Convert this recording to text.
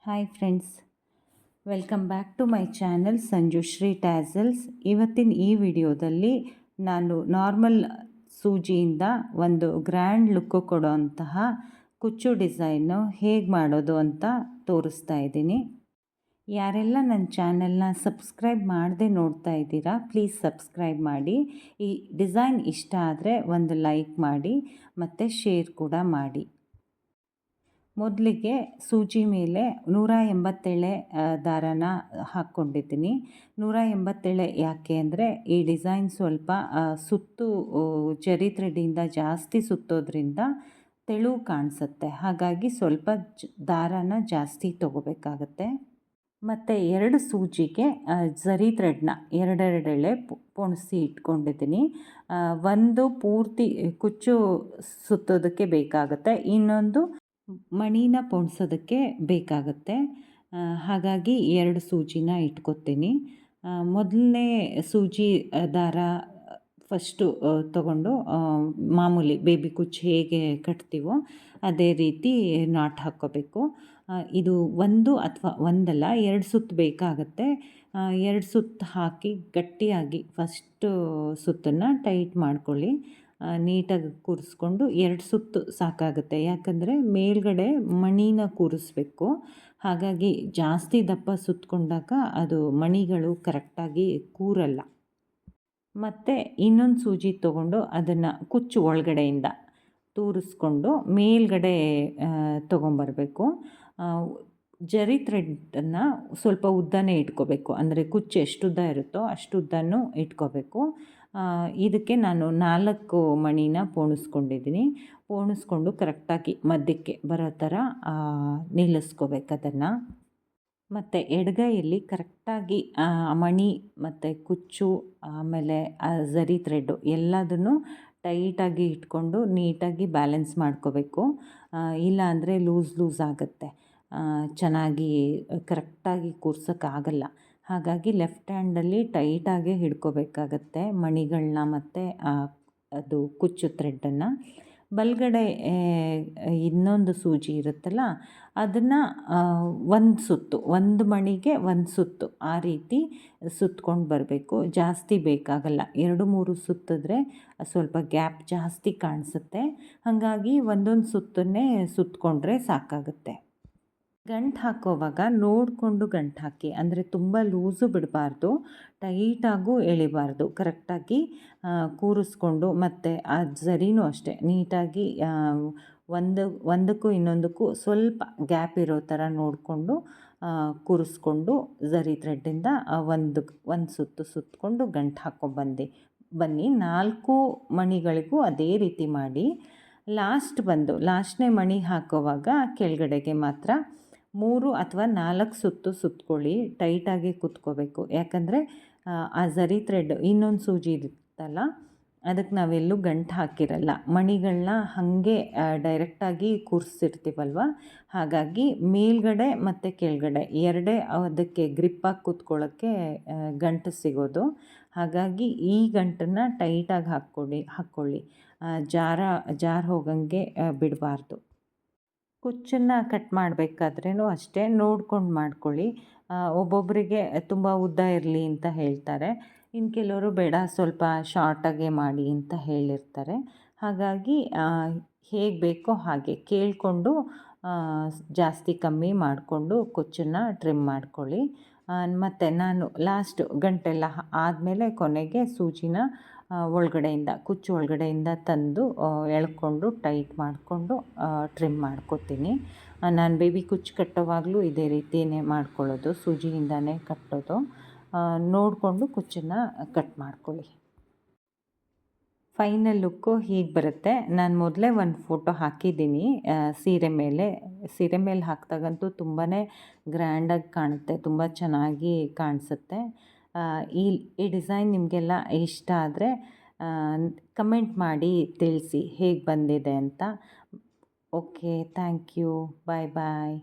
Hi friends, welcome back to my channel Sanjushri tassels. ಇವತ್ತಿನ ಈ ವಿಡಿಯೋದಲ್ಲಿ ನಾನು ನಾರ್ಮಲ್ ಸೂಜಿಯಿಂದ ಒಂದು ಗ್ರ್ಯಾಂಡ್ ಲುಕ್ಕು ಕೊಡೋಂತಹ ಕುಚ್ಚು ಡಿಸೈನು ಹೇಗೆ ಮಾಡೋದು ಅಂತ ತೋರಿಸ್ತಾ ಇದ್ದೀನಿ. ಯಾರೆಲ್ಲ ನನ್ನ ಚಾನಲ್ನ ಸಬ್ಸ್ಕ್ರೈಬ್ ಮಾಡದೆ ನೋಡ್ತಾ ಇದ್ದೀರಾ, ಪ್ಲೀಸ್ ಸಬ್ಸ್ಕ್ರೈಬ್ ಮಾಡಿ. ಈ ಡಿಸೈನ್ ಇಷ್ಟ ಆದರೆ ಒಂದು ಲೈಕ್ ಮಾಡಿ ಮತ್ತು ಶೇರ್ ಕೂಡ ಮಾಡಿ. ಮೊದಲಿಗೆ ಸೂಜಿ ಮೇಲೆ 187 ದಾರನ ಹಾಕ್ಕೊಂಡಿದ್ದೀನಿ. 187 ಯಾಕೆ ಅಂದರೆ ಈ ಡಿಸೈನ್ ಸ್ವಲ್ಪ ಸುತ್ತು ಜರಿ ಥ್ರೆಡ್ಡಿಂದ ಜಾಸ್ತಿ ಸುತ್ತೋದ್ರಿಂದ ತೆಳು ಕಾಣಿಸುತ್ತೆ. ಹಾಗಾಗಿ ಸ್ವಲ್ಪ ದಾರನ ಜಾಸ್ತಿ ತೊಗೋಬೇಕಾಗತ್ತೆ. ಮತ್ತು 2 ಸೂಜಿಗೆ ಜರಿ ಥ್ರೆಡ್ನ ಎರಡೆರಡೆಳೆ ಪೊಣಿಸಿ ಇಟ್ಕೊಂಡಿದ್ದೀನಿ. ಒಂದು ಪೂರ್ತಿ ಕುಚ್ಚು ಸುತ್ತೋದಕ್ಕೆ ಬೇಕಾಗುತ್ತೆ, ಇನ್ನೊಂದು ಮಣಿನ ಪೊಣಿಸೋದಕ್ಕೆ ಬೇಕಾಗುತ್ತೆ. ಹಾಗಾಗಿ 2 ಸೂಜಿನ ಇಟ್ಕೊತೀನಿ. ಮೊದಲನೇ ಸೂಜಿ ದಾರ ಫಸ್ಟು ತಗೊಂಡು ಮಾಮೂಲಿ ಬೇಬಿ ಕುಚ್ಚು ಹೇಗೆ ಕಟ್ತೀವೋ ಅದೇ ರೀತಿ ನಾಟ್ ಹಾಕ್ಕೋಬೇಕು. ಇದು ಒಂದು ಅಥವಾ ಒಂದಲ್ಲ 2 ಸುತ್ತು ಬೇಕಾಗತ್ತೆ. 2 ಸುತ್ತು ಹಾಕಿ ಗಟ್ಟಿಯಾಗಿ ಫಸ್ಟು ಸುತ್ತನ್ನು ಟೈಟ್ ಮಾಡ್ಕೊಳ್ಳಿ. ನೀಟಾಗಿ ಕೂರಿಸ್ಕೊಂಡು 2 ಸುತ್ತು ಸಾಕಾಗುತ್ತೆ. ಯಾಕಂದರೆ ಮೇಲ್ಗಡೆ ಮಣಿನ ಕೂರಿಸ್ಬೇಕು. ಹಾಗಾಗಿ ಜಾಸ್ತಿ ದಪ್ಪ ಸುತ್ತಕೊಂಡಾಗ ಅದು ಮಣಿಗಳು ಕರೆಕ್ಟಾಗಿ ಕೂರಲ್ಲ. ಮತ್ತು ಇನ್ನೊಂದು ಸೂಜಿ ತೊಗೊಂಡು ಅದನ್ನು ಕುಚ್ಚು ಒಳಗಡೆಯಿಂದ ತೂರಿಸ್ಕೊಂಡು ಮೇಲ್ಗಡೆ ತೊಗೊಂಬರಬೇಕು. ಜರಿ ಥ್ರೆಡ್ಡನ್ನು ಸ್ವಲ್ಪ ಉದ್ದನೇ ಇಟ್ಕೋಬೇಕು. ಅಂದರೆ ಕುಚ್ಚು ಎಷ್ಟು ಉದ್ದ ಇರುತ್ತೋ ಅಷ್ಟು ಉದ್ದನೂ ಇಟ್ಕೋಬೇಕು. ಇದಕ್ಕೆ ನಾನು 4 ಮಣಿನ ಪೋಣಿಸ್ಕೊಂಡಿದ್ದೀನಿ. ಪೋಣಿಸ್ಕೊಂಡು ಕರೆಕ್ಟಾಗಿ ಮಧ್ಯಕ್ಕೆ ಬರೋ ಥರ ನಿಲ್ಲಿಸ್ಕೋಬೇಕು ಅದನ್ನು. ಮತ್ತು ಎಡಗೈಯಲ್ಲಿ ಕರೆಕ್ಟಾಗಿ ಮಣಿ ಮತ್ತು ಕುಚ್ಚು ಆಮೇಲೆ ಜರಿ ಥ್ರೆಡ್ಡು ಎಲ್ಲದನ್ನು ಟೈಟಾಗಿ ಇಟ್ಕೊಂಡು ನೀಟಾಗಿ ಬ್ಯಾಲೆನ್ಸ್ ಮಾಡ್ಕೋಬೇಕು. ಇಲ್ಲ ಅಂದರೆ ಲೂಸ್ ಆಗುತ್ತೆ, ಚೆನ್ನಾಗಿ ಕರೆಕ್ಟಾಗಿ ಕೂರ್ಸೋಕ್ಕಾಗಲ್ಲ. ಹಾಗಾಗಿ ಲೆಫ್ಟ್ ಹ್ಯಾಂಡಲ್ಲಿ ಟೈಟಾಗೆ ಹಿಡ್ಕೋಬೇಕಾಗತ್ತೆ ಮಣಿಗಳನ್ನ ಮತ್ತು ಅದು ಕುಚ್ಚು ಥ್ರೆಡ್ಡನ್ನು. ಬಲಗಡೆ ಇನ್ನೊಂದು ಸೂಜಿ ಇರುತ್ತಲ್ಲ ಅದನ್ನು ಒಂದು ಸುತ್ತು, ಒಂದು ಮಣಿಗೆ ಒಂದು ಸುತ್ತು ಆ ರೀತಿ ಸುತ್ಕೊಂಡು ಬರಬೇಕು. ಜಾಸ್ತಿ ಬೇಕಾಗಲ್ಲ, 2-3 ಸುತ್ತಿದ್ರೆ ಸ್ವಲ್ಪ ಗ್ಯಾಪ್ ಜಾಸ್ತಿ ಕಾಣಿಸುತ್ತೆ. ಹಾಗಾಗಿ ಒಂದೊಂದು ಸುತ್ತನ್ನೇ ಸುತ್ತಕೊಂಡ್ರೆ ಸಾಕಾಗುತ್ತೆ. ಗಂಟು ಹಾಕೋವಾಗ ನೋಡಿಕೊಂಡು ಗಂಟು ಹಾಕಿ, ಅಂದರೆ ತುಂಬ ಲೂಸು ಬಿಡಬಾರ್ದು, ಟೈಟಾಗೂ ಎಳಿಬಾರ್ದು. ಕೂರಿಸ್ಕೊಂಡು ಮತ್ತು ಆ ಜರಿನೂ ಅಷ್ಟೇ ನೀಟಾಗಿ ಒಂದಕ್ಕೂ ಇನ್ನೊಂದಕ್ಕೂ ಸ್ವಲ್ಪ ಗ್ಯಾಪ್ ಇರೋ ಥರ ನೋಡಿಕೊಂಡು ಕೂರಿಸ್ಕೊಂಡು ಜರಿ ಥ್ರೆಡ್ಡಿಂದ ಒಂದು ಸುತ್ತು ಸುತ್ತಕೊಂಡು ಗಂಟು ಬನ್ನಿ. 4 ಮಣಿಗಳಿಗೂ ಅದೇ ರೀತಿ ಮಾಡಿ. ಲಾಸ್ಟ್ನೇ ಮಣಿ ಹಾಕೋವಾಗ ಕೆಳಗಡೆಗೆ ಮಾತ್ರ 3 ಅಥವಾ 4 ಸುತ್ತು ಸುತ್ಕೊಳ್ಳಿ. ಟೈಟಾಗಿ ಕುತ್ಕೋಬೇಕು. ಯಾಕಂದರೆ ಆ ಜರಿ ಥ್ರೆಡ್ ಇನ್ನೊಂದು ಸೂಜಿ ಇರುತ್ತಲ್ಲ ಅದಕ್ಕೆ ನಾವೆಲ್ಲೂ ಗಂಟು ಹಾಕಿರಲ್ಲ, ಮಣಿಗಳನ್ನ ಹಾಗೆ ಡೈರೆಕ್ಟಾಗಿ ಕೂರಿಸಿರ್ತೀವಲ್ವ. ಹಾಗಾಗಿ ಮೇಲ್ಗಡೆ ಮತ್ತು ಕೆಳಗಡೆ ಎರಡೇ ಅದಕ್ಕೆ ಗ್ರಿಪ್ಪಾಗಿ ಕೂತ್ಕೊಳ್ಳೋಕ್ಕೆ ಗಂಟು ಸಿಗೋದು. ಹಾಗಾಗಿ ಈ ಗಂಟನ್ನು ಟೈಟಾಗಿ ಹಾಕ್ಕೊಳ್ಳಿ. ಜಾರ ಹೋಗಂಗೆ ಬಿಡಬಾರ್ದು. ಕುಚ್ಚನ್ನು ಕಟ್ ಮಾಡಬೇಕಾದ್ರೂ ಅಷ್ಟೇ ನೋಡ್ಕೊಂಡು ಮಾಡ್ಕೊಳ್ಳಿ. ಒಬ್ಬೊಬ್ಬರಿಗೆ ತುಂಬ ಉದ್ದ ಇರಲಿ ಅಂತ ಹೇಳ್ತಾರೆ, ಇನ್ನು ಕೆಲವರು ಬೇಡ ಸ್ವಲ್ಪ ಶಾರ್ಟಾಗೆ ಮಾಡಿ ಅಂತ ಹೇಳಿರ್ತಾರೆ. ಹಾಗಾಗಿ ಹೇಗೆ ಬೇಕೋ ಹಾಗೆ ಕೇಳಿಕೊಂಡು ಜಾಸ್ತಿ ಕಮ್ಮಿ ಮಾಡಿಕೊಂಡು ಕುಚ್ಚನ್ನು ಟ್ರಿಮ್ ಮಾಡ್ಕೊಳ್ಳಿ. ಮತ್ತು ನಾನು ಲಾಸ್ಟ್ ಗಂಟೆಲ್ಲ ಆದಮೇಲೆ ಕೊನೆಗೆ ಸೂಜಿನ ಕುಚ್ಚು ಒಳಗಡೆಯಿಂದ ತಂದು ಎಳ್ಕೊಂಡು ಟೈಟ್ ಮಾಡಿಕೊಂಡು ಟ್ರಿಮ್ ಮಾಡ್ಕೊತೀನಿ. ನಾನು ಬೇಬಿ ಕುಚ್ಚು ಕಟ್ಟೋವಾಗಲೂ ಇದೇ ರೀತಿಯೇ ಮಾಡ್ಕೊಳ್ಳೋದು, ಸೂಜಿಯಿಂದನೇ ಕಟ್ಟೋದು. ನೋಡಿಕೊಂಡು ಕುಚ್ಚನ್ನು ಕಟ್ ಮಾಡ್ಕೊಳ್ಳಿ. ಫೈನಲ್ ಲುಕ್ಕು ಹೀಗೆ ಬರುತ್ತೆ. ನಾನು ಮೊದಲೇ ಒಂದು ಫೋಟೋ ಹಾಕಿದ್ದೀನಿ ಸೀರೆ ಮೇಲೆ ಹಾಕಿದಾಗಂತೂ ತುಂಬಾ ಗ್ರ್ಯಾಂಡಾಗಿ ಕಾಣುತ್ತೆ, ತುಂಬ ಚೆನ್ನಾಗಿ ಕಾಣಿಸುತ್ತೆ. ಈ ಡಿಸೈನ್ ನಿಮಗೆಲ್ಲ ಇಷ್ಟ ಆದರೆ ಕಮೆಂಟ್ ಮಾಡಿ ತಿಳಿಸಿ ಹೇಗೆ ಬಂದಿದೆ ಅಂತ. Okay, thank you, bye.